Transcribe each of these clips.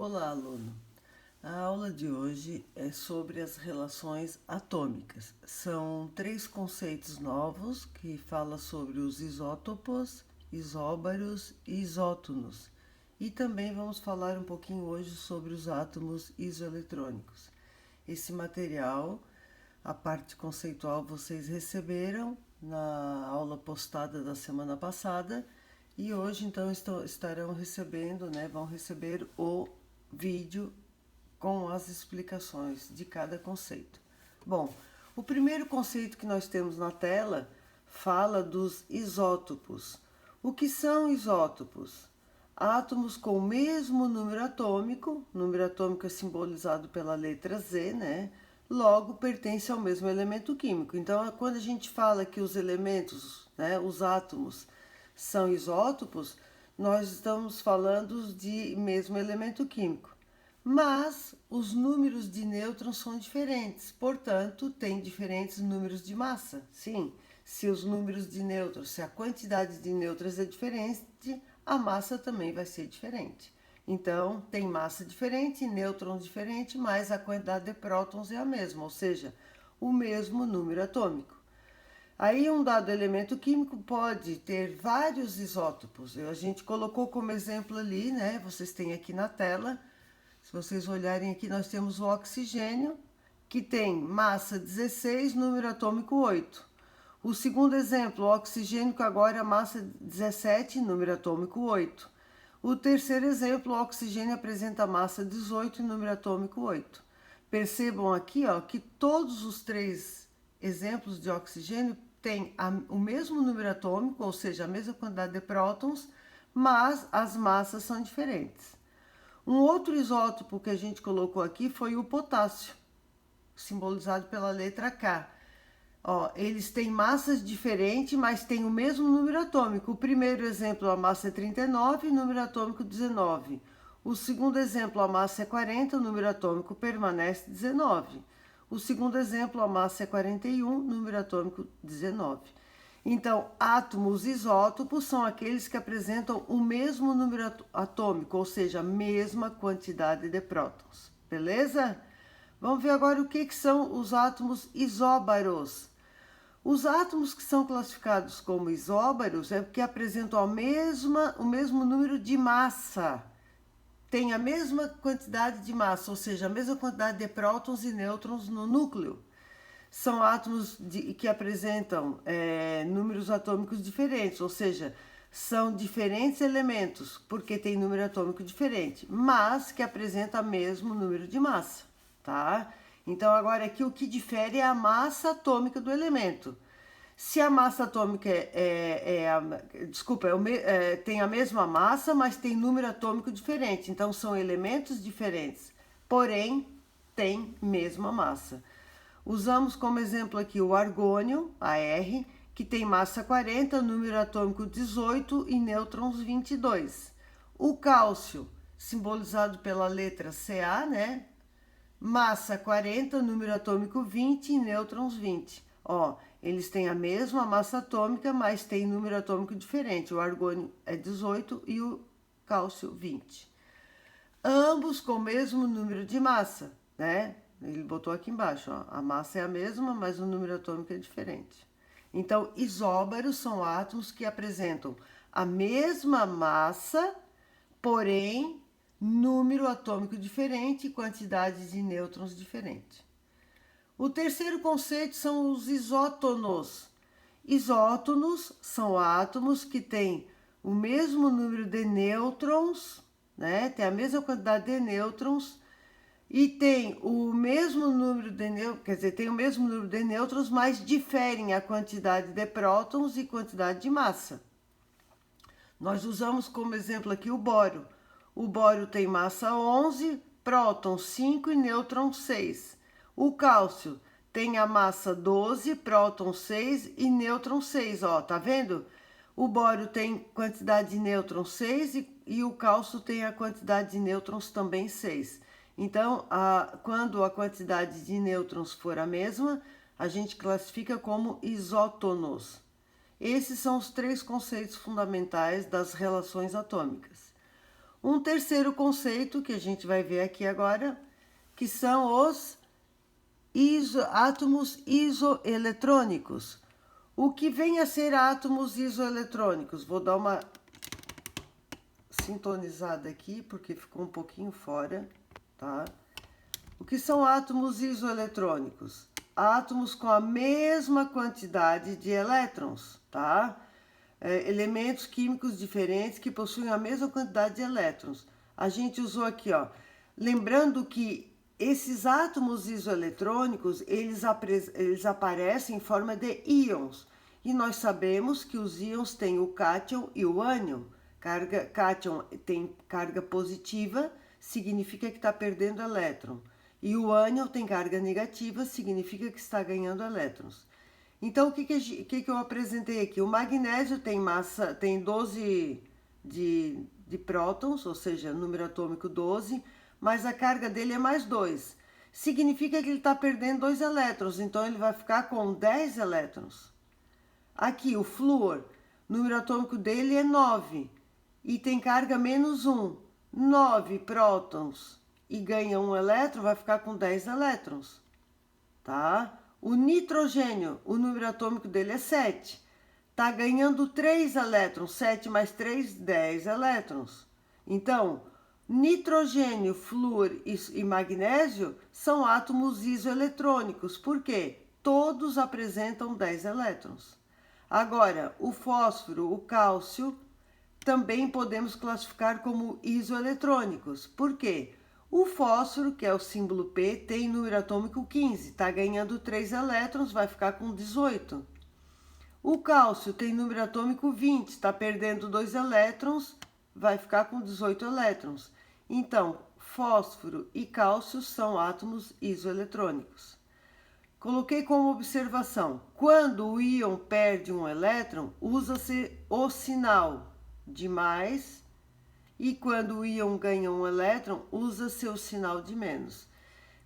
Olá, aluno. A aula de hoje é sobre as relações atômicas. São 3 conceitos novos que falam sobre os isótopos, isóbaros e isótonos. E também vamos falar um pouquinho hoje sobre os átomos isoeletrônicos. Esse material, a parte conceitual, vocês receberam na aula postada da semana passada. E hoje, então, estarão recebendo, vão receber o vídeo com as explicações de cada conceito. Bom, o primeiro conceito que nós temos na tela fala dos isótopos. O que são isótopos? Átomos com o mesmo número atômico é simbolizado pela letra Z, logo pertence ao mesmo elemento químico. Então, quando a gente fala que os elementos, os átomos, são isótopos, nós estamos falando de mesmo elemento químico. Mas os números de nêutrons são diferentes, portanto, tem diferentes números de massa. Sim, se os números de nêutrons, se a quantidade de nêutrons é diferente, a massa também vai ser diferente. Então, tem massa diferente, nêutrons diferente, mas a quantidade de prótons é a mesma, ou seja, o mesmo número atômico. Aí um dado elemento químico pode ter vários isótopos. A gente colocou como exemplo ali, vocês têm aqui na tela. Se vocês olharem aqui, nós temos o oxigênio, que tem massa 16, número atômico 8. O segundo exemplo, o oxigênio, que agora é massa 17, número atômico 8. O terceiro exemplo, o oxigênio apresenta massa 18 e número atômico 8. Percebam aqui, que todos os 3 exemplos de oxigênio têm o mesmo número atômico, ou seja, a mesma quantidade de prótons, mas as massas são diferentes. Um outro isótopo que a gente colocou aqui foi o potássio, simbolizado pela letra K. Eles têm massas diferentes, mas têm o mesmo número atômico. O primeiro exemplo, a massa é 39, número atômico 19. O segundo exemplo, a massa é 40, o número atômico permanece 19. O segundo exemplo, a massa é 41, número atômico 19. Então, átomos isótopos são aqueles que apresentam o mesmo número atômico, ou seja, a mesma quantidade de prótons. Beleza? Vamos ver agora o que são os átomos isóbaros. Os átomos que são classificados como isóbaros é porque apresentam o mesmo número de massa. Tem a mesma quantidade de massa, ou seja, a mesma quantidade de prótons e nêutrons no núcleo. São átomos que apresentam números atômicos diferentes, ou seja, são diferentes elementos, porque tem número atômico diferente, mas que apresentam o mesmo número de massa, tá? Então, agora aqui o que difere é a massa atômica do elemento. Se a massa atômica tem a mesma massa, mas tem número atômico diferente. Então, são elementos diferentes, porém, tem mesma massa. Usamos como exemplo aqui o argônio, Ar, que tem massa 40, número atômico 18 e nêutrons 22. O cálcio, simbolizado pela letra Ca, massa 40, número atômico 20 e nêutrons 20. Eles têm a mesma massa atômica, mas têm número atômico diferente. O argônio é 18 e o cálcio 20. Ambos com o mesmo número de massa, Ele botou aqui embaixo, a massa é a mesma, mas o número atômico é diferente. Então, isóbaros são átomos que apresentam a mesma massa, porém, número atômico diferente e quantidade de nêutrons diferente. O terceiro conceito são os isótonos. Isótonos são átomos que têm o mesmo número de nêutrons, tem a mesma quantidade de nêutrons e tem o mesmo número de nêutrons, mas diferem a quantidade de prótons e quantidade de massa. Nós usamos como exemplo aqui o bório. O bório tem massa 11, prótons 5 e nêutrons 6. O cálcio tem a massa 12, prótons 6 e nêutrons 6, tá vendo? O bório tem quantidade de nêutrons 6 e o cálcio tem a quantidade de nêutrons também 6. Então, quando a quantidade de nêutrons for a mesma, a gente classifica como isótonos. Esses são os 3 conceitos fundamentais das relações atômicas. Um terceiro conceito que a gente vai ver aqui agora, que são os átomos isoeletrônicos. O que vem a ser átomos isoeletrônicos? Vou dar uma sintonizada aqui, porque ficou um pouquinho fora, tá? O que são átomos isoeletrônicos? Átomos com a mesma quantidade de elétrons, tá? Elementos químicos diferentes que possuem a mesma quantidade de elétrons. A gente usou aqui, ó. Lembrando que esses átomos isoeletrônicos, eles aparecem em forma de íons. E nós sabemos que os íons têm o cátion e o ânion. Cátion tem carga positiva, significa que está perdendo elétron. E o ânion tem carga negativa, significa que está ganhando elétrons. Então, o que eu apresentei aqui? O magnésio tem massa, tem 12 de prótons, ou seja, número atômico 12, mas a carga dele é mais 2. Significa que ele está perdendo 2 elétrons, então ele vai ficar com 10 elétrons. Aqui, o flúor, número atômico dele é 9 e tem carga menos 1. 9 prótons e ganha 1 elétron, vai ficar com 10 elétrons, tá? O nitrogênio, o número atômico dele é 7. Está ganhando 3 elétrons. 7 mais 3, 10 elétrons. Então, nitrogênio, flúor e magnésio são átomos isoeletrônicos. Por quê? Todos apresentam 10 elétrons. Agora, o fósforo, o cálcio, também podemos classificar como isoeletrônicos. Por quê? O fósforo, que é o símbolo P, tem número atômico 15, está ganhando 3 elétrons, vai ficar com 18. O cálcio tem número atômico 20, está perdendo 2 elétrons, vai ficar com 18 elétrons. Então, fósforo e cálcio são átomos isoeletrônicos. Coloquei como observação, quando o íon perde um elétron, usa-se o sinal de mais. E quando o íon ganha um elétron, usa-se o sinal de menos.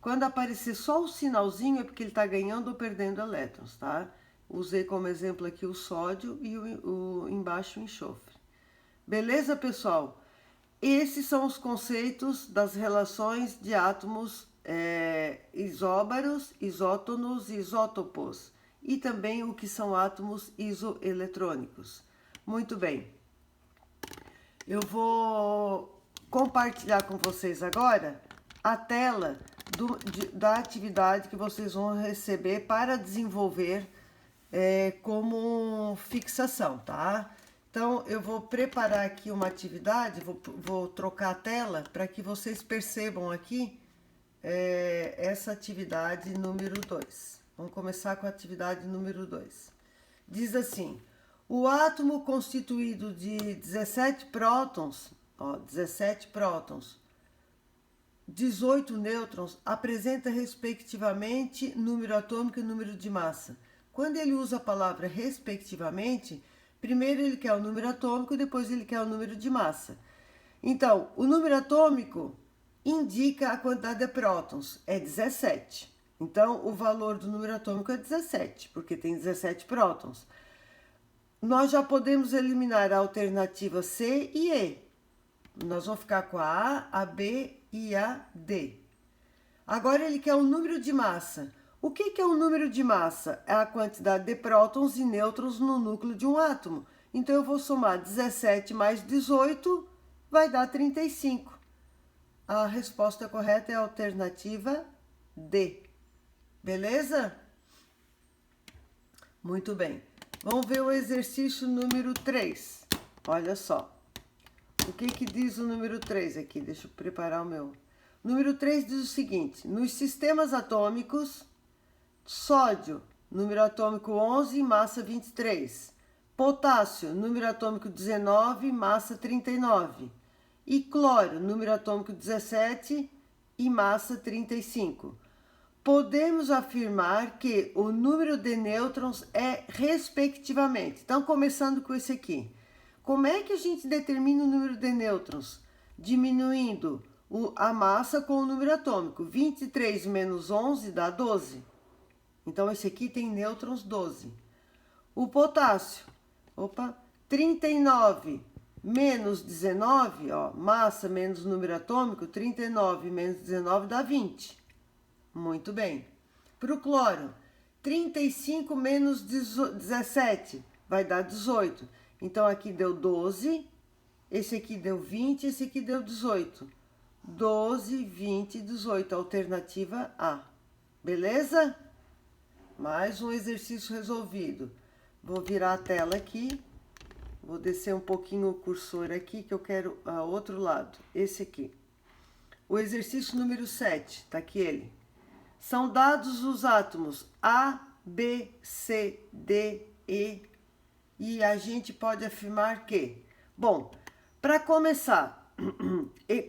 Quando aparecer só o sinalzinho, é porque ele está ganhando ou perdendo elétrons, tá? Usei como exemplo aqui o sódio e embaixo o enxofre. Beleza, pessoal? Esses são os conceitos das relações de átomos isóbaros, isótonos e isótopos. E também o que são átomos isoeletrônicos. Muito bem. Eu vou compartilhar com vocês agora a tela da atividade que vocês vão receber para desenvolver como fixação, tá? Então, eu vou preparar aqui uma atividade, vou trocar a tela para que vocês percebam aqui essa atividade número 2. Vamos começar com a atividade número 2. Diz assim: o átomo constituído de 17 prótons, 18 nêutrons, apresenta respectivamente número atômico e número de massa. Quando ele usa a palavra respectivamente, primeiro ele quer o número atômico, depois ele quer o número de massa. Então, o número atômico indica a quantidade de prótons, é 17. Então, o valor do número atômico é 17, porque tem 17 prótons. Nós já podemos eliminar a alternativa C e E. Nós vamos ficar com a A, a B e a D. Agora ele quer o número de massa. O que é o número de massa? É a quantidade de prótons e nêutrons no núcleo de um átomo. Então eu vou somar 17 mais 18, vai dar 35. A resposta correta é a alternativa D. Beleza? Muito bem. Vamos ver o exercício número 3. Olha só. O que diz o número 3 aqui? Deixa eu preparar o meu. Número 3 diz o seguinte: nos sistemas atômicos, sódio, número atômico 11, massa 23. Potássio, número atômico 19, massa 39. E cloro, número atômico 17 e massa 35. Podemos afirmar que o número de nêutrons é respectivamente. Então, começando com esse aqui. Como é que a gente determina o número de nêutrons? Diminuindo a massa com o número atômico. 23 menos 11 dá 12. Então, esse aqui tem nêutrons 12. O potássio, 39 Menos 19, ó, massa menos número atômico, 39 menos 19 dá 20. Muito bem. Para o cloro, 35 menos 17 vai dar 18. Então, aqui deu 12, esse aqui deu 20, esse aqui deu 18. 12, 20 e 18, alternativa A. Beleza? Mais um exercício resolvido. Vou virar a tela aqui. Vou descer um pouquinho o cursor aqui, que eu quero ao outro lado. Esse aqui. O exercício número 7, tá aqui ele. São dados os átomos A, B, C, D, e a gente pode afirmar que... Bom, para começar,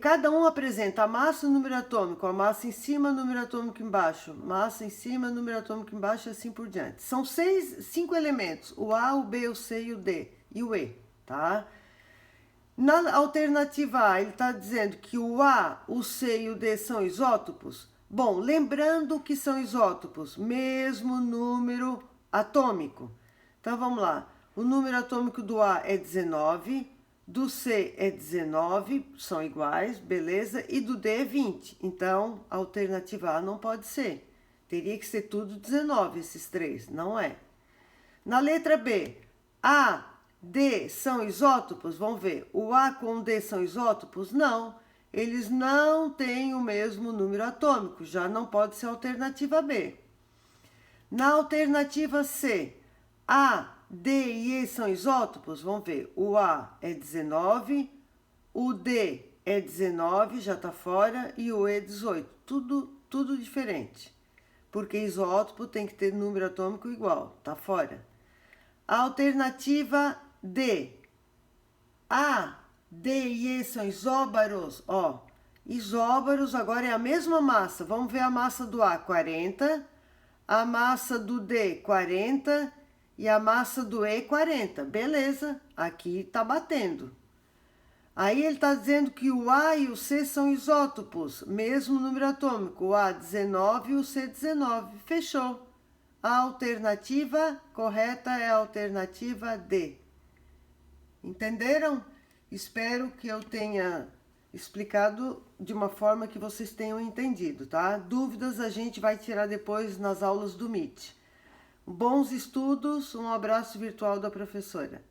cada um apresenta a massa e o número atômico, a massa em cima, o número atômico embaixo, massa em cima, número atômico embaixo e assim por diante. São 5 elementos, o A, o B, o C e o D. E o E, tá? Na alternativa A, ele está dizendo que o A, o C e o D são isótopos. Bom, lembrando que são isótopos, mesmo número atômico. Então, vamos lá. O número atômico do A é 19, do C é 19, são iguais, beleza? E do D é 20. Então, a alternativa A não pode ser. Teria que ser tudo 19, esses três, não é? Na letra B, A, D são isótopos? Vamos ver. O A com o D são isótopos? Não. Eles não têm o mesmo número atômico. Já não pode ser a alternativa B. Na alternativa C, A, D e E são isótopos? Vamos ver. O A é 19, o D é 19, já está fora, e o E é 18. Tudo diferente. Porque isótopo tem que ter número atômico igual. Está fora. A alternativa D. A, D e E são isóbaros. Ó, isóbaros agora é a mesma massa. Vamos ver a massa do A, 40. A massa do D, 40. E a massa do E, 40. Beleza, aqui tá batendo. Aí ele está dizendo que o A e o C são isótopos. Mesmo número atômico. O A, 19 e o C, 19. Fechou. A alternativa correta é a alternativa D. Entenderam? Espero que eu tenha explicado de uma forma que vocês tenham entendido, tá? Dúvidas a gente vai tirar depois nas aulas do Meet. Bons estudos, um abraço virtual da professora.